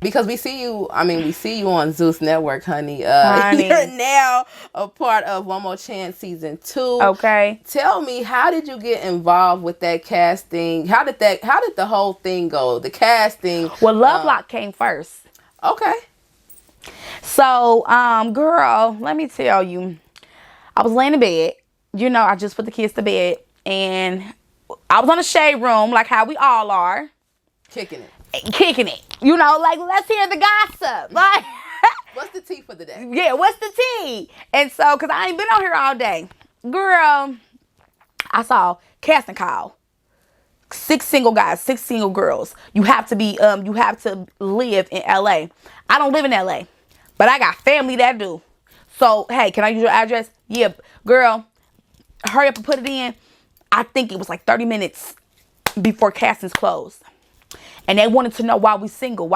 Because we see you on Zeus Network, honey. Honey. You're now a part of One More Chance season 2. Okay. Tell me, how did you get involved with that casting? How did the whole thing go? The casting. Well, Lovelock came first. Okay. So, girl, let me tell you, I was laying in bed. You know, I just put the kids to bed, and I was on the shade room, like how we all are. Kicking it. You know, like, let's hear the gossip. Like, what's the tea for the day? Yeah, what's the tea? And so, because I ain't been on here all day. Girl, I saw casting call. 6 single guys, 6 single girls. You have to live in LA. I don't live in LA, but I got family that do. So, hey, can I use your address? Yeah, girl, hurry up and put it in. I think it was like 30 minutes before castings closed. And they wanted to know why we single.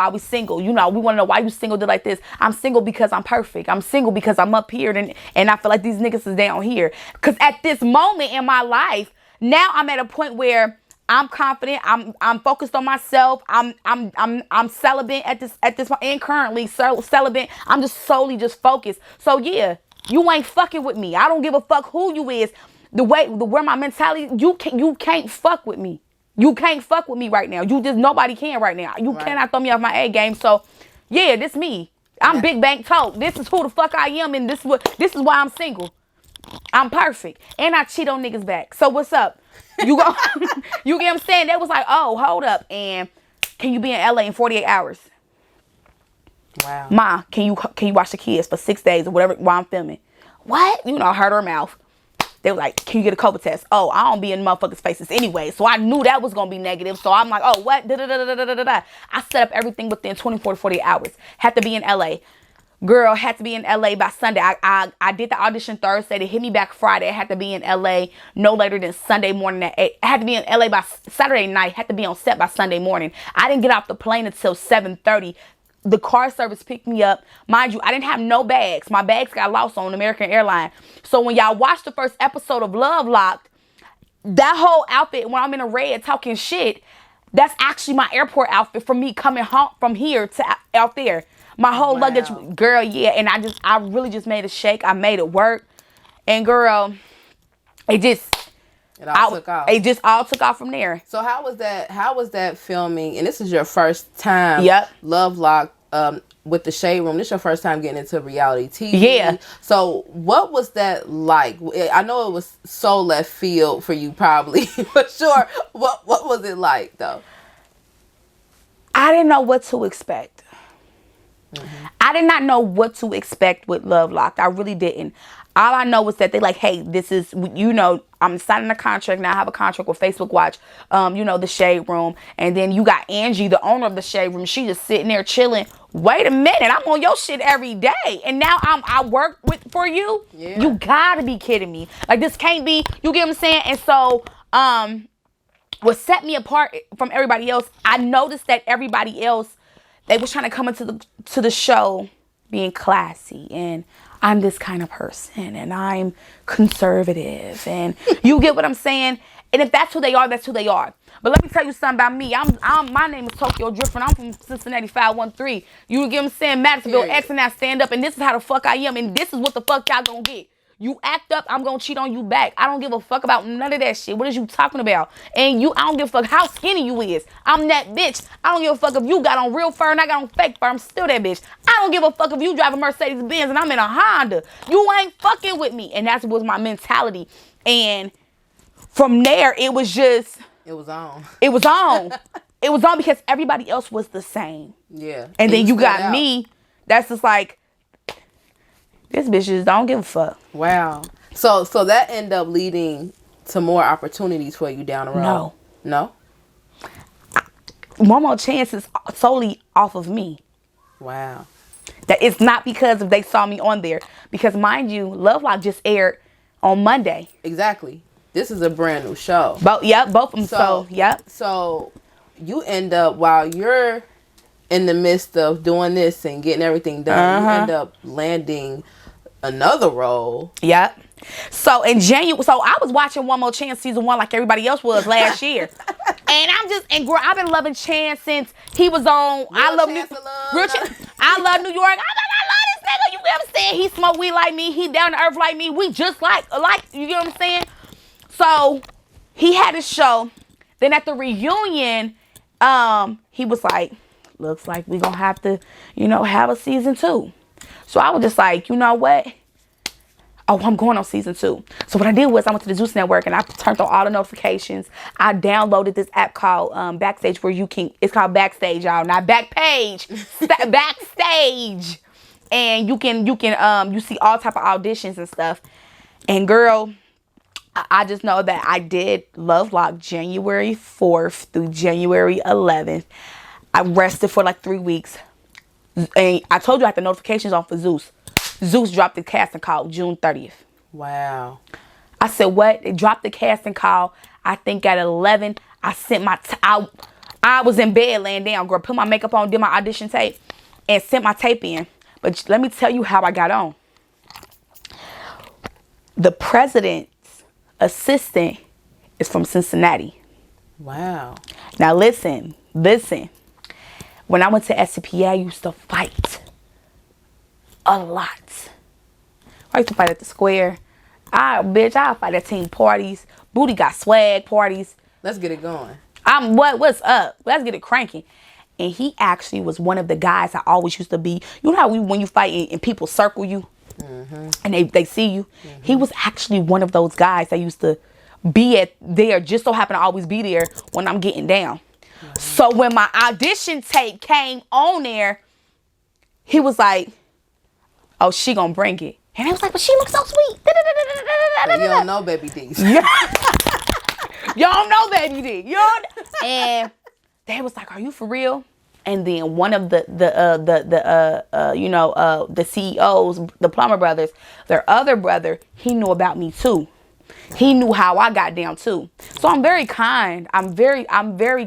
You know, we want to know why you single did like this. I'm single because I'm perfect. I'm single because I'm up here and I feel like these niggas is down here. Because at this moment in my life, now I'm at a point where I'm confident. I'm focused on myself. I'm celibate at this and currently celibate. I'm just solely just focused. So yeah, you ain't fucking with me. I don't give a fuck who you is. Where my mentality, you can't fuck with me. You can't fuck with me right now. Nobody can right now. You cannot throw me off my A game. So, yeah, this me. I'm Big Bank Tote. This is who the fuck I am, and this is why I'm single. I'm perfect, and I cheat on niggas back. So what's up? You go. You get what I'm saying? They was like, oh, hold up, and can you be in LA in 48 hours? Wow. Ma, can you watch the kids for 6 days or whatever while I'm filming? What? You know, I heard her mouth. They were like, can you get a COVID test? Oh, I don't be in motherfuckers' faces anyway. So I knew that was going to be negative. So I'm like, oh, what? I set up everything within 24 to 48 hours. Had to be in LA. Girl, had to be in LA by Sunday. I did the audition Thursday. They hit me back Friday. I had to be in LA no later than Sunday morning at 8. I had to be in LA by Saturday night. Had to be on set by Sunday morning. I didn't get off the plane until 7:30. The car service picked me up. Mind you, I didn't have no bags. My bags got lost on American Airlines. So when y'all watch the first episode of Lovelock, that whole outfit when I'm in a red talking shit, that's actually my airport outfit for me coming home from here to out there. My whole luggage, girl, yeah. And I really just made it shake. I made it work. And girl, it all took off. It just all took off from there. So how was that filming? And this is your first time. Yep. Lovelock with the Shade Room. This is your first time getting into reality TV. Yeah. So what was that like? I know it was so left field for you, probably for sure. What was it like though? I didn't know what to expect. Mm-hmm. I did not know what to expect with Lovelock. I really didn't. All I know is that they like, hey, this is, you know, I'm signing a contract now. I have a contract with Facebook Watch, you know, the Shade Room. And then you got Angie, the owner of the Shade Room. She just sitting there chilling. Wait a minute, I'm on your shit every day. And now I work for you? Yeah. You gotta be kidding me. Like, this can't be, you get what I'm saying? And so, what set me apart from everybody else, I noticed that everybody else, they was trying to come into the show being classy, and I'm this kind of person, and I'm conservative, and you get what I'm saying? And if that's who they are, that's who they are. But let me tell you something about me. My name is Tokyo Drift, and I'm from Cincinnati 513. You get what I'm saying? Madisonville X, and I stand up, and this is how the fuck I am, and this is what the fuck y'all gonna get. You act up, I'm gonna cheat on you back. I don't give a fuck about none of that shit. What is you talking about? And I don't give a fuck how skinny you is. I'm that bitch. I don't give a fuck if you got on real fur and I got on fake fur. I'm still that bitch. I don't give a fuck if you drive a Mercedes Benz and I'm in a Honda. You ain't fucking with me. And that was my mentality. And from there, it was just... It was on. It was on. It was on because everybody else was the same. Yeah. And then you got me. That's just like... This bitch just don't give a fuck. Wow. So that ended up leading to more opportunities for you down the road? No? One More Chance is solely off of me. Wow. That it's not because if they saw me on there. Because mind you, Lovelock just aired on Monday. Exactly. This is a brand new show. Both of them. So yep. So you end up, while you're in the midst of doing this and getting everything done, you end up landing another role. Yep. So in January, I was watching One More Chance season 1 like everybody else was last year. And I'm just, and girl, I've been loving Chance since he was on. I love New I love New York. I love this nigga. You get what I'm saying? He smoke weed like me. He down to earth like me. We just like, you get what I'm saying? So he had his show. Then at the reunion, he was like, looks like we gonna have to, have a season 2. So I was just like, you know what? Oh, I'm going on season 2. So what I did was I went to the Zeus Network and I turned on all the notifications. I downloaded this app called Backstage where it's called Backstage, y'all, not Backpage, Backstage. And you see all type of auditions and stuff. And girl, I just know that I did Love Lock January 4th through January 11th. I rested for like 3 weeks. And I told you I had the notifications on for Zeus. Zeus dropped the casting call June 30th. Wow. I said, what? They dropped the casting call. I think at 11, I sent I was in bed laying down, girl, put my makeup on, did my audition tape, and sent my tape in. But let me tell you how I got on. The president's assistant is from Cincinnati. Wow. Now listen. When I went to SCPA, I used to fight a lot. I used to fight at the square. I fight at team parties. Booty got swag parties. Let's get it going. What's up? Let's get it cranking. And he actually was one of the guys I always used to be. You know how when you fight and people circle you, and they see you? He was actually one of those guys that used to be there, just so happen to always be there when I'm getting down. So when my audition tape came on there, he was like, oh, she gonna bring it. And I was like, but she looks so sweet. But you don't know Baby D. You don't know Baby D. And they was like, are you for real? And then one of the CEOs, the Plumber brothers, their other brother, he knew about me too. He knew how I got down too. So I'm very kind. I'm very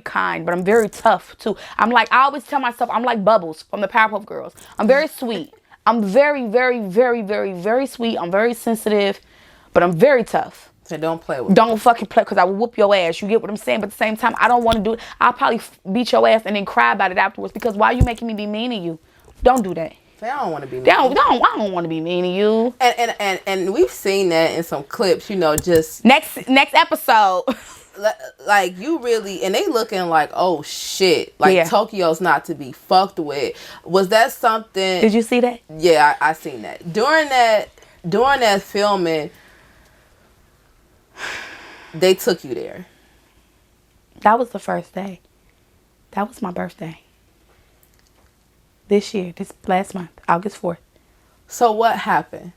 kind, but I'm very tough too. I always tell myself I'm like Bubbles from the Powerpuff Girls. I'm very sweet. I'm very, very, very, very, very sweet. I'm very sensitive, but I'm very tough. So don't play with Don't fucking play, because I will whoop your ass. You get what I'm saying? But at the same time, I don't want to do it. I'll probably beat your ass and then cry about it afterwards, because why are you making me be mean to you? Don't do that. I don't want to be mean. I don't want to be mean to you. And we've seen that in some clips, just next episode. Like you really, and they looking like, oh shit, like Tokyo's not to be fucked with. Was that something? Did you see that? Yeah, I seen that. During that filming, they took you there. That was the first day. That was my birthday. This last month, August 4th. So what happened?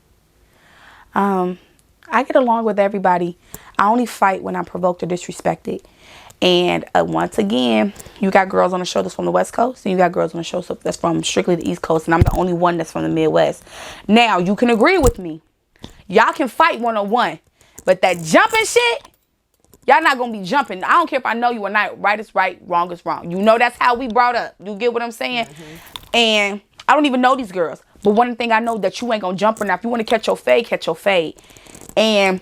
I get along with everybody. I only fight when I'm provoked or disrespected. And once again, you got girls on the show that's from the West Coast, and you got girls on the show that's from strictly the East Coast, and I'm the only one that's from the Midwest. Now, you can agree with me. Y'all can fight one-on-one, but that jumping shit, y'all not going to be jumping. I don't care if I know you or not. Right is right, wrong is wrong. That's how we brought up. You get what I'm saying? And I don't even know these girls. But one thing I know, that you ain't going to jump her. Now, if you want to catch your fade, catch your fade. And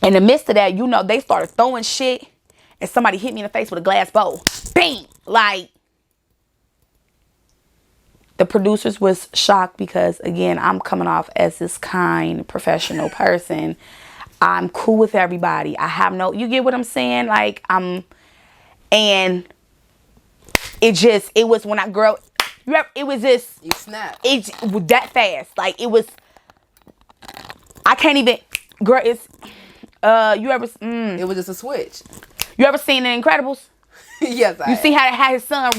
in the midst of that, they started throwing shit. And somebody hit me in the face with a glass bowl. Bang! Like, the producers was shocked because, again, I'm coming off as this kind, professional person. I'm cool with everybody. I have you get what I'm saying? Like, and it was when it was just. You snapped. It was that fast. Like, it was, I can't even, girl, it's, It was just a switch. You ever seen The Incredibles? Yes, You see how it had his son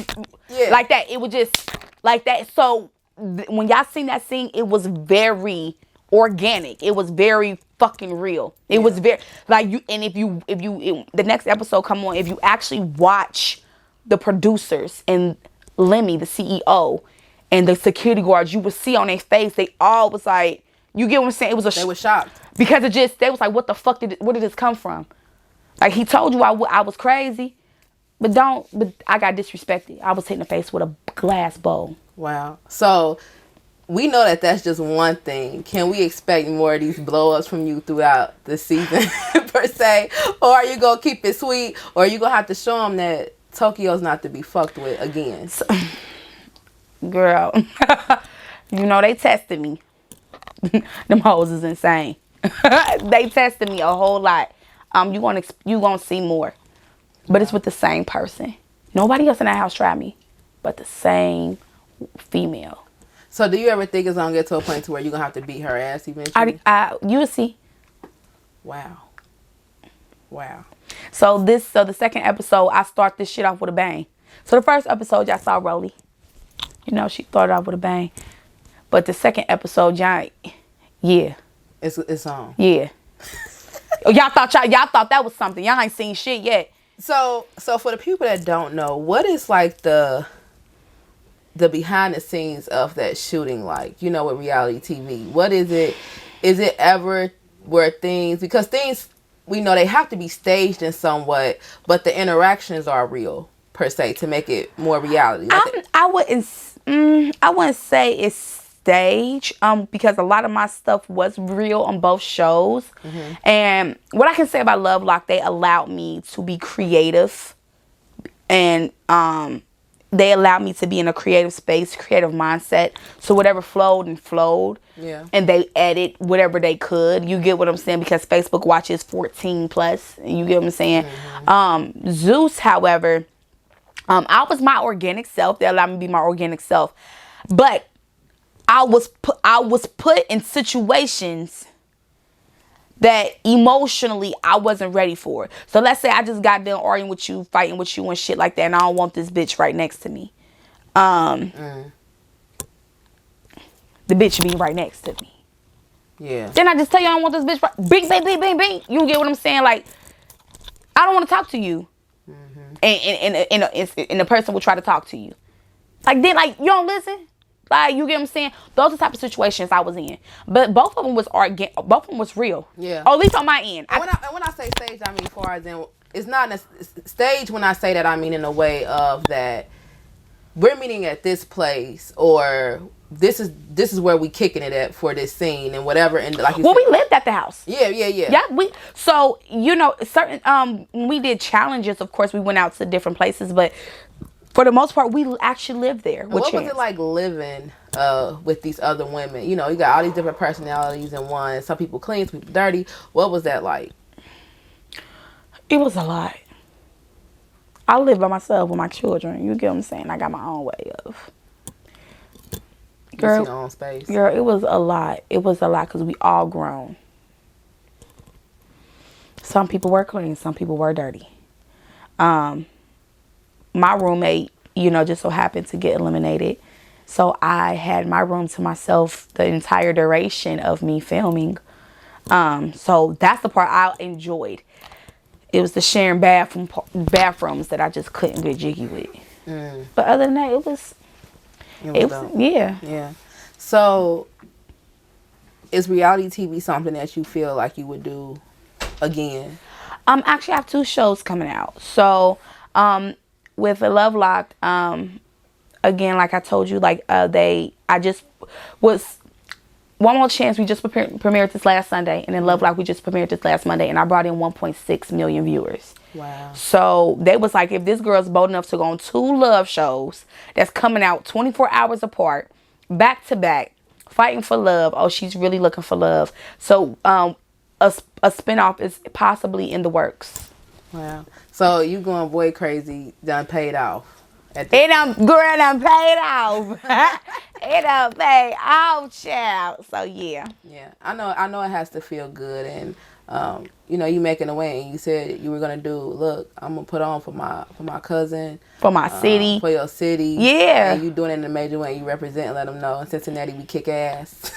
like that? It was just like that. So when y'all seen that scene, it was very organic. It was very fucking real. It was very like you. And if the next episode come on, if you actually watch the producers and Lemmy, the CEO, and the security guards, you would see on their face, they all was like, you get what I'm saying? It was they were shocked because they was like, what the fuck where did this come from? Like, he told you I was crazy, but I got disrespected. I was hit in the face with a glass bowl. Wow. So we know that that's just one thing. Can we expect more of these blow-ups from you throughout the season, per se? Or are you going to keep it sweet? Or are you going to have to show them that Tokyo's not to be fucked with again? So, girl, you know they tested me. Them hoes is insane. They tested me a whole lot. You gonna see more. But it's with the same person. Nobody else in that house tried me. But the same female. So do you ever think it's gonna get to a point to where you're gonna have to beat her ass eventually? You will see. Wow. So the second episode, I start this shit off with a bang. So the first episode, y'all saw Rolly. You know, she started off with a bang. But the second episode, yeah. It's on. Yeah. y'all thought that was something. Y'all ain't seen shit yet. So for the people that don't know, what is like the behind the scenes of that shooting like, you know, with reality TV? What is it? Is it ever where because things, we know they have to be staged in somewhat, but the interactions are real, per se, to make it more reality? I wouldn't say it's stage, because a lot of my stuff was real on both shows. Mm-hmm. And what I can say about Love Lock, they allowed me to be creative, and they allowed me to be in a creative space, creative mindset. So whatever flowed. Yeah. And they edit whatever they could. You get what I'm saying? Because Facebook watches 14 plus. You get what I'm saying? Mm-hmm. Zeus, however, I was my organic self. They allowed me to be my organic self. But I was put in situations that emotionally I wasn't ready for. So let's say I just got done arguing with you, fighting with you and shit like that, and I don't want this bitch right next to me. The bitch be right next to me. Yeah. Then I just tell you I don't want this bitch right. Bing, bing, bing, bing, bing. You get what I'm saying? Like, I don't want to talk to you. Mm-hmm. And the person will try to talk to you. Like, then, like, you don't listen? Like, you get what I'm saying? Those are the type of situations I was in. But both of them was real. Yeah. Or at least on my end. And when I say stage, I mean far as in, it's not a stage. When I say that, I mean in a way of that we're meeting at this place, or this is where we kicking it at for this scene and whatever. And like you said, we lived at the house. Yeah. Yeah, so you know, certain when we did challenges, of course we went out to different places, but for the most part, we actually lived there. What was it like living with these other women? You know, you got all these different personalities in one. Some people clean, some people dirty. What was that like? It was a lot. I live by myself with my children. You get what I'm saying? I got my own way of. Girl, your own space. Girl, it was a lot. It was a lot because we all grown. Some people were clean. Some people were dirty. My roommate, you know, just so happened to get eliminated. So I had my room to myself the entire duration of me filming. So that's the part I enjoyed. It was the sharing bathrooms that I just couldn't get jiggy with. But other than that, it was yeah. Yeah. So is reality TV something that you feel like you would do again? Actually, I have 2 shows coming out. So, with the Love Locked, again, like I told you, like I just was One More Chance. We just premiered this last Sunday, and then Love Locked we just premiered this last Monday, and I brought in 1.6 million viewers. Wow! So they was like, if this girl's bold enough to go on 2 love shows that's coming out 24 hours apart, back to back, fighting for love. Oh, she's really looking for love. So a spinoff is possibly in the works. Wow. So you going boy crazy done paid off. It done paid off. It done paid off, child. So yeah. Yeah. I know it has to feel good, and you know, you making a way, and you said you were gonna do, look, I'm gonna put on for my cousin. For my city. For your city. Yeah. And you doing it in a major way, you represent and let them know. In Cincinnati we kick ass.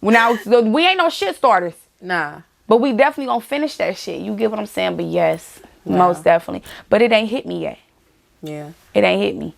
Now we ain't no shit starters. Nah. But we definitely gonna finish that shit. You get what I'm saying? But yes, most definitely. But it ain't hit me yet. Yeah. It ain't hit me.